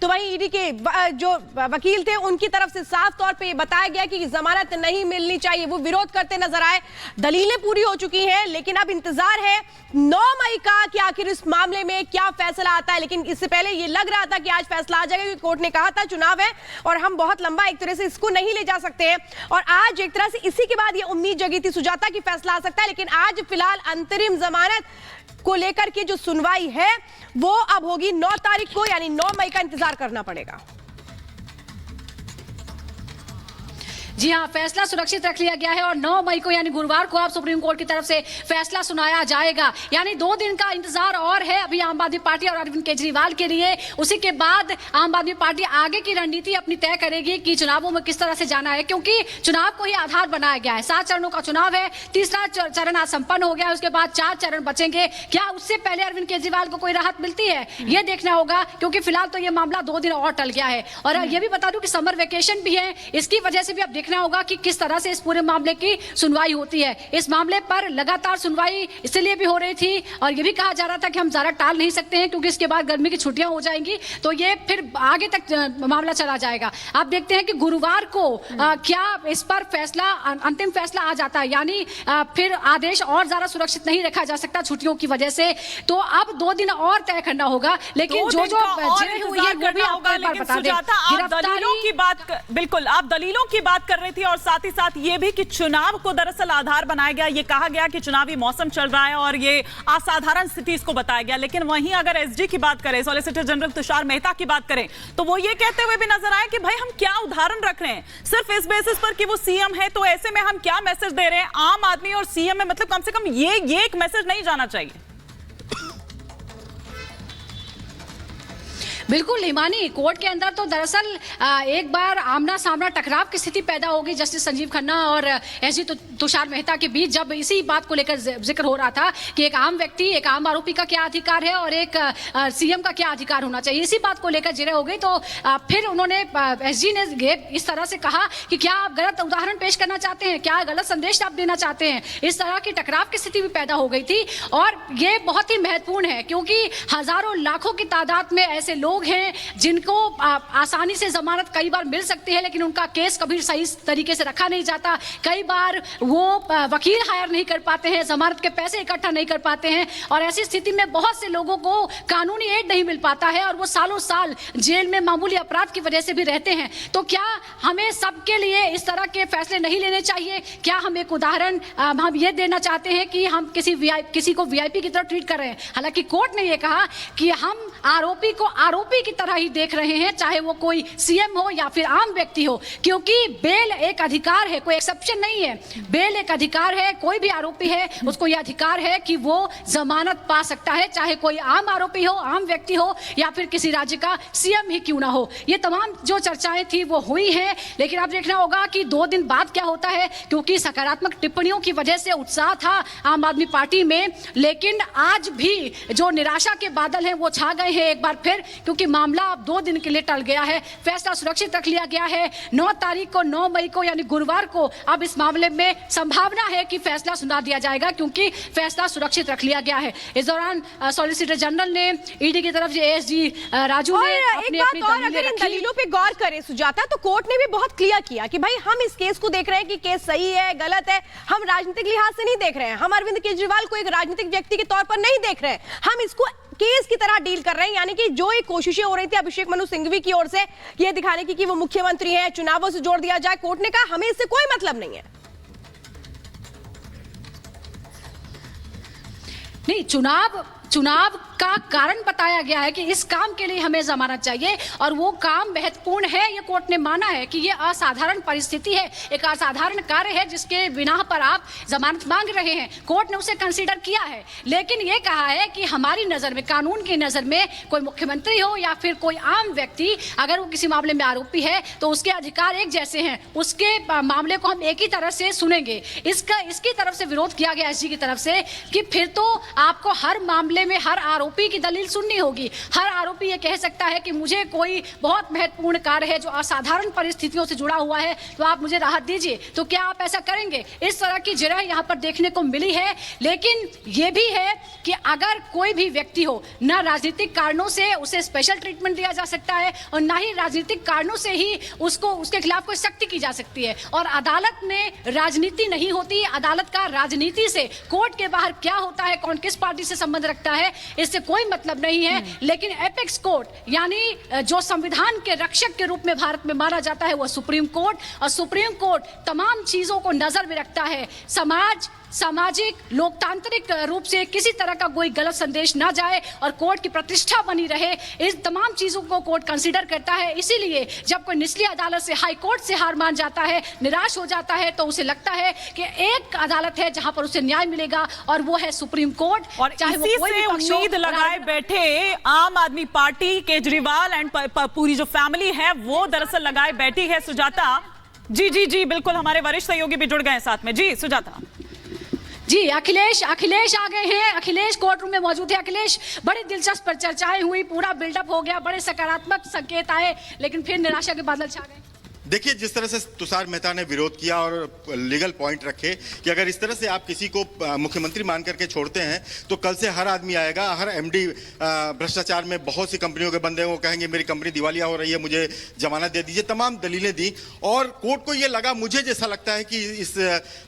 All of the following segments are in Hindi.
तो वहीं ईडी के जो वकील थे उनकी तरफ से साफ तौर पे बताया गया कि जमानत नहीं मिलनी चाहिए, वो विरोध करते नजर आए। दलीलें पूरी हो चुकी हैं, लेकिन अब इंतजार है 9 मई का कि आखिर इस मामले में क्या फैसला आता है। लेकिन इससे पहले ये लग रहा था कि आज फैसला आ जाएगा, क्योंकि कोर्ट ने कहा था चुनाव है और हम बहुत लंबा एक तरह से इसको नहीं ले जा सकते हैं। और आज एक तरह से इसी के बाद ये उम्मीद जगी थी सुजाता की फैसला आ सकता है, लेकिन आज फिलहाल अंतरिम जमानत को लेकर के जो सुनवाई है वो अब होगी 9 तारीख को, यानी 9 मई का इंतजार करना पड़ेगा। जी हाँ, फैसला सुरक्षित रख लिया गया है और 9 मई को यानी गुरुवार को अब सुप्रीम कोर्ट की तरफ से फैसला सुनाया जाएगा। यानी 2 दिन का इंतजार और है अभी आम आदमी पार्टी और अरविंद केजरीवाल के लिए। उसी के बाद आम आदमी पार्टी आगे की रणनीति अपनी तय करेगी कि चुनावों में किस तरह से जाना है, क्योंकि चुनाव को ही आधार बनाया गया है। 7 चरणों का चुनाव है, तीसरा चरण आज संपन्न हो गया है, उसके बाद 4 चरण बचेंगे। क्या उससे पहले अरविंद केजरीवाल को कोई राहत मिलती है, ये देखना होगा, क्योंकि फिलहाल तो ये मामला 2 दिन और टल गया है। और ये भी बता दूं कि समर वेकेशन भी है, इसकी वजह से भी अब देखना होगा कि किस तरह से इस पूरे मामले की सुनवाई होती है। इस मामले पर लगातार सुनवाई इसलिए भी हो रही थी और ये भी कहा जा रहा था कि हम ज्यादा टाल नहीं सकते हैं, क्योंकि इसके बाद गर्मी की छुट्टियां हो जाएंगी तो ये फिर आगे तक मामला चला जाएगा। आप देखते हैं कि गुरुवार को क्या इस पर फैसला, अंतिम फैसला आ जाता है, यानी फिर आदेश और ज्यादा सुरक्षित नहीं रखा जा सकता छुट्टियों की वजह से। तो अब 2 दिन और तय करना होगा, लेकिन जो जेल हुई है वो भी आपको बता दें। बिल्कुल, आप दलीलों की बात कर रही थी और साथ ही साथ ये भी कि चुनाव को दरअसल आधार बनाया गया। ये कहा गया कि चुनावी मौसम चल रहा है और ये असाधारण स्थिति इसको बताया गया। लेकिन वहीं अगर एसजी की बात करें, सॉलिसिटर जनरल तुषार मेहता की बात करें, तो वो ये कहते हुए भी नजर आए कि भाई हम क्या उदाहरण रख रहे हैं सिर्फ इस बेसिस पर कि वो सीएम है, तो ऐसे में हम क्या मैसेज दे रहे हैं आम आदमी और सीएम में, मतलब कम से कम ये एक मैसेज नहीं जाना चाहिए। बिल्कुल हिमानी, कोर्ट के अंदर तो दरअसल एक बार आमना सामना टकराव की स्थिति पैदा होगी जस्टिस संजीव खन्ना और एसजी तुषार मेहता के बीच, जब इसी बात को लेकर जिक्र हो रहा था कि एक आम व्यक्ति, एक आम आरोपी का क्या अधिकार है और एक सीएम का क्या अधिकार होना चाहिए। इसी बात को लेकर जिरह हो गई। तो फिर उन्होंने, एसजी ने इस तरह से कहा कि क्या आप गलत उदाहरण पेश करना चाहते हैं, क्या गलत संदेश आप देना चाहते हैं। इस तरह की टकराव की स्थिति भी पैदा हो गई थी और ये बहुत ही महत्वपूर्ण है, क्योंकि हजारों लाखों की तादाद में ऐसे लोग हैं जिनको आसानी से जमानत कई बार मिल सकती है, लेकिन उनका केस कभी सही तरीके से रखा नहीं जाता। कई बार वो वकील हायर नहीं कर पाते हैं, जमानत के पैसे इकट्ठा नहीं कर पाते हैं और ऐसी स्थिति में बहुत से लोगों को कानूनी एड नहीं मिल पाता है और वो सालों साल जेल में मामूली अपराध की वजह से भी रहते हैं। तो क्या हमें सबके लिए इस तरह के फैसले नहीं लेने चाहिए? क्या हम एक उदाहरण हम ये देना चाहते हैं कि हम किसी को वीआईपी की तरह ट्रीट कर रहे हैं? हालांकि कोर्ट ने ये कहा कि हम आरोपी को आरोपी की तरह ही देख रहे हैं, चाहे वो कोई सीएम हो या फिर आम व्यक्ति हो, क्योंकि बेल एक अधिकार है, कोई एक्सेप्शन नहीं है। बेल एक अधिकार है, कोई भी आरोपी है उसको यह अधिकार है कि वो जमानत पा सकता है, चाहे कोई आम आरोपी हो, आम व्यक्ति हो या फिर किसी राज्य का सीएम ही क्यों ना हो। ये तमाम जो चर्चाएं थी वो हुई हैं, लेकिन अब देखना होगा कि 2 दिन बाद क्या होता है, क्योंकि सकारात्मक टिप्पणियों की वजह से उत्साह था आम आदमी पार्टी में, लेकिन आज भी जो निराशा के बादल हैं वो छा गए हैं एक बार फिर, क्योंकि मामला अब 2 दिन के लिए टल गया है। फैसला सुरक्षित रख लिया गया है 9 तारीख को, 9 मई को यानी गुरुवार को अब इस मामले में संभावना है कि फैसला सुना दिया जाएगा, क्योंकि फैसला सुरक्षित रख लिया गया है। इस दौरान सॉलिसिटर जनरल ने ईडी की तरफ से एसजी राजू ने अपनी दलीलों पे गौर करें सुजाता, तो कोर्ट ने भी बहुत क्लियर किया कि भाई हम इस केस को देख रहे हैं कि केस सही है गलत है, हम राजनीतिक लिहाज से नहीं देख रहे हैं, हम अरविंद केजरीवाल को एक राजनीतिक व्यक्ति के तौर पर नहीं देख रहे हैं, हम इसको केस की तरह डील कर रहे हैं। यानी कि जो एक कोशिशें हो रही थी अभिषेक मनु सिंघवी की ओर से ये दिखाने की कि वो मुख्यमंत्री हैं, चुनावों से जोड़ दिया जाए, कोर्ट ने कहा हमें इससे कोई मतलब नहीं है। नहीं, चुनाव का कारण बताया गया है कि इस काम के लिए हमें जमानत चाहिए और वो काम महत्वपूर्ण है। ये कोर्ट ने माना है कि ये असाधारण परिस्थिति है, एक असाधारण कार्य है जिसके बिना पर आप जमानत मांग रहे हैं। कोर्ट ने उसे कंसीडर किया है, लेकिन ये कहा है कि हमारी नजर में, कानून की नजर में, कोई मुख्यमंत्री हो या फिर कोई आम व्यक्ति अगर वो किसी मामले में आरोपी है तो उसके अधिकार एक जैसे हैं, उसके मामले को हम एक ही तरह से सुनेंगे। इसकी तरफ से विरोध किया गया एसजी की तरफ से कि फिर तो आपको हर मामले मामले में हर आरोपी की दलील सुननी होगी। हर आरोपी ये कह सकता है कि मुझे कोई बहुत महत्वपूर्ण कार्य है जो असाधारण परिस्थितियों से जुड़ा हुआ है, तो आप मुझे राहत दीजिए। तो क्या आप ऐसा करेंगे? इस तरह की जिरह यहाँ पर देखने को मिली है। लेकिन ये भी है कि अगर कोई भी व्यक्ति हो, ना राजनीतिक कारणों से उसे स्पेशल ट्रीटमेंट दिया जा सकता है और ना ही राजनीतिक कारणों से ही उसके खिलाफ कोई सख्ती की जा सकती है। और अदालत में राजनीति नहीं होती। अदालत का राजनीति से, कोर्ट के बाहर क्या होता है, कौन किस पार्टी से संबंध रखता है, इससे कोई मतलब नहीं है। लेकिन एपेक्स कोर्ट यानी जो संविधान के रक्षक के रूप में भारत में माना जाता है, वह सुप्रीम कोर्ट, और सुप्रीम कोर्ट तमाम चीजों को नजर में रखता है। सामाजिक लोकतांत्रिक रूप से किसी तरह का कोई गलत संदेश ना जाए और कोर्ट की प्रतिष्ठा बनी रहे, इस तमाम चीजों को कोर्ट कंसीडर करता है। इसीलिए जब कोई निचली अदालत से, हाई कोर्ट से हार मान जाता है, निराश हो जाता है, तो उसे लगता है कि एक अदालत है जहां पर उसे न्याय मिलेगा और वो है सुप्रीम कोर्ट। और इसी से उम्मीद लगाए बैठे आम आदमी पार्टी, केजरीवाल एंड पूरी जो फैमिली है वो दरअसल लगाए बैठी है। सुजाता जी बिल्कुल, हमारे वरिष्ठ सहयोगी भी जुड़ गए हैं साथ में। जी सुजाता जी, अखिलेश आ गए हैं। अखिलेश कोर्ट रूम में मौजूद है। अखिलेश, बड़ी दिलचस्प चर्चाएं हुई, पूरा बिल्डअप हो गया, बड़े सकारात्मक संकेत आए, लेकिन फिर निराशा के बादल छा गए। देखिए, जिस तरह से तुषार मेहता ने विरोध किया और लीगल पॉइंट रखे कि अगर इस तरह से आप किसी को मुख्यमंत्री मान करके छोड़ते हैं तो कल से हर आदमी आएगा, हर एमडी भ्रष्टाचार में बहुत सी कंपनियों के बंदे वो कहेंगे मेरी कंपनी दिवालिया हो रही है, मुझे जमानत दे दीजिए, तमाम दलीलें दी। और कोर्ट को ये लगा, मुझे जैसा लगता है कि इस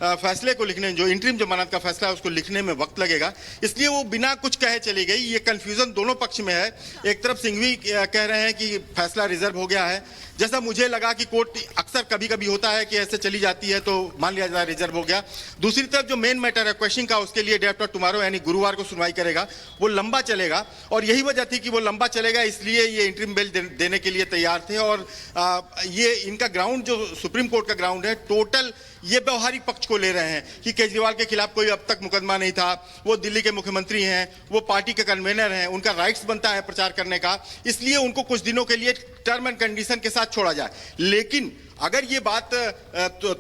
फैसले को लिखने, जो इंटरिम जमानत का फैसला है उसको लिखने में वक्त लगेगा, इसलिए वो बिना कुछ कहे चली गई। ये कन्फ्यूजन दोनों पक्ष में है। एक तरफ सिंघवी कह रहे हैं कि फैसला रिजर्व हो गया है, जैसा मुझे लगा कि कोर्ट अक्सर कभी कभी होता है कि ऐसे चली जाती है तो मान लिया जाए रिजर्व हो गया। दूसरी तरफ जो मेन मैटर है क्वेश्चन का, उसके लिए डे आफ्टर टुमारो यानी गुरुवार को सुनवाई करेगा, वो लंबा चलेगा। और यही वजह थी कि वो लंबा चलेगा, इसलिए ये इंटरिम बेल देने के लिए तैयार थे। और ये इनका ग्राउंड, जो सुप्रीम कोर्ट का ग्राउंड है, टोटल ये व्यवहारिक पक्ष को ले रहे हैं कि केजरीवाल के खिलाफ कोई अब तक मुकदमा नहीं था, वो दिल्ली के मुख्यमंत्री हैं, वो पार्टी के कन्वेनर हैं, उनका राइट्स बनता है प्रचार करने का, इसलिए उनको कुछ दिनों के लिए टर्म एंड कंडीशन के साथ छोड़ा जाए। लेकिन अगर ये बात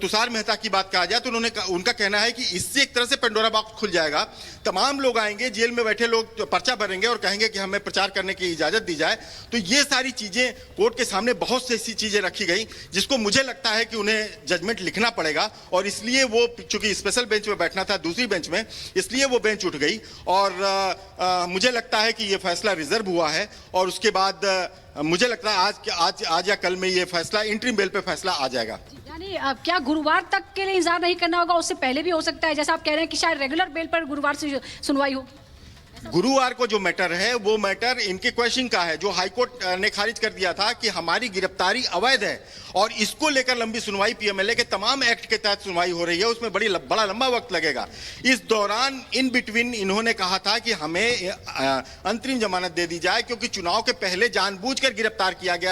तुषार मेहता की बात कहा जाए तो उनका कहना है कि इससे एक तरह से पेंडोरा बॉक्स खुल जाएगा। तमाम लोग आएंगे, जेल में बैठे लोग पर्चा भरेंगे और कहेंगे कि हमें प्रचार करने की इजाजत दी जाए। तो ये सारी चीजें कोर्ट के सामने बहुत सी ऐसी चीजें रखी गई जिसको मुझे लगता है कि उन्हें जजमेंट लिखना पड़ेगा। और इसलिए वो, चूंकि स्पेशल बेंच में बैठना था दूसरी बेंच में, इसलिए वो बेंच उठ गई। और मुझे लगता है कि ये फैसला रिजर्व हुआ है और उसके बाद मुझे लगता है आज या कल में ये फैसला, इंटरिम बेल पे फैसला आ जाएगा। यानी अब क्या गुरुवार तक के लिए इंतजार नहीं करना होगा? उससे पहले भी हो सकता है, जैसा आप कह रहे हैं कि शायद रेगुलर बेल पर गुरुवार से सुनवाई हो। गुरुवार को जो मैटर है वो मैटर इनके क्वेश्चन का है, जो हाईकोर्ट ने खारिज कर दिया था कि हमारी गिरफ्तारी अवैध है और इसको लेकर लंबी सुनवाई, पीएमएलए के तमाम एक्ट के तहत सुनवाई हो रही है, उसमें बड़ा लंबा वक्त लगेगा। इस दौरान इन बिटवीन इन्होंने कहा था कि हमें अंतरिम जमानत दे दी जाए, क्योंकि चुनाव के पहले जानबूझकर गिरफ्तार किया गया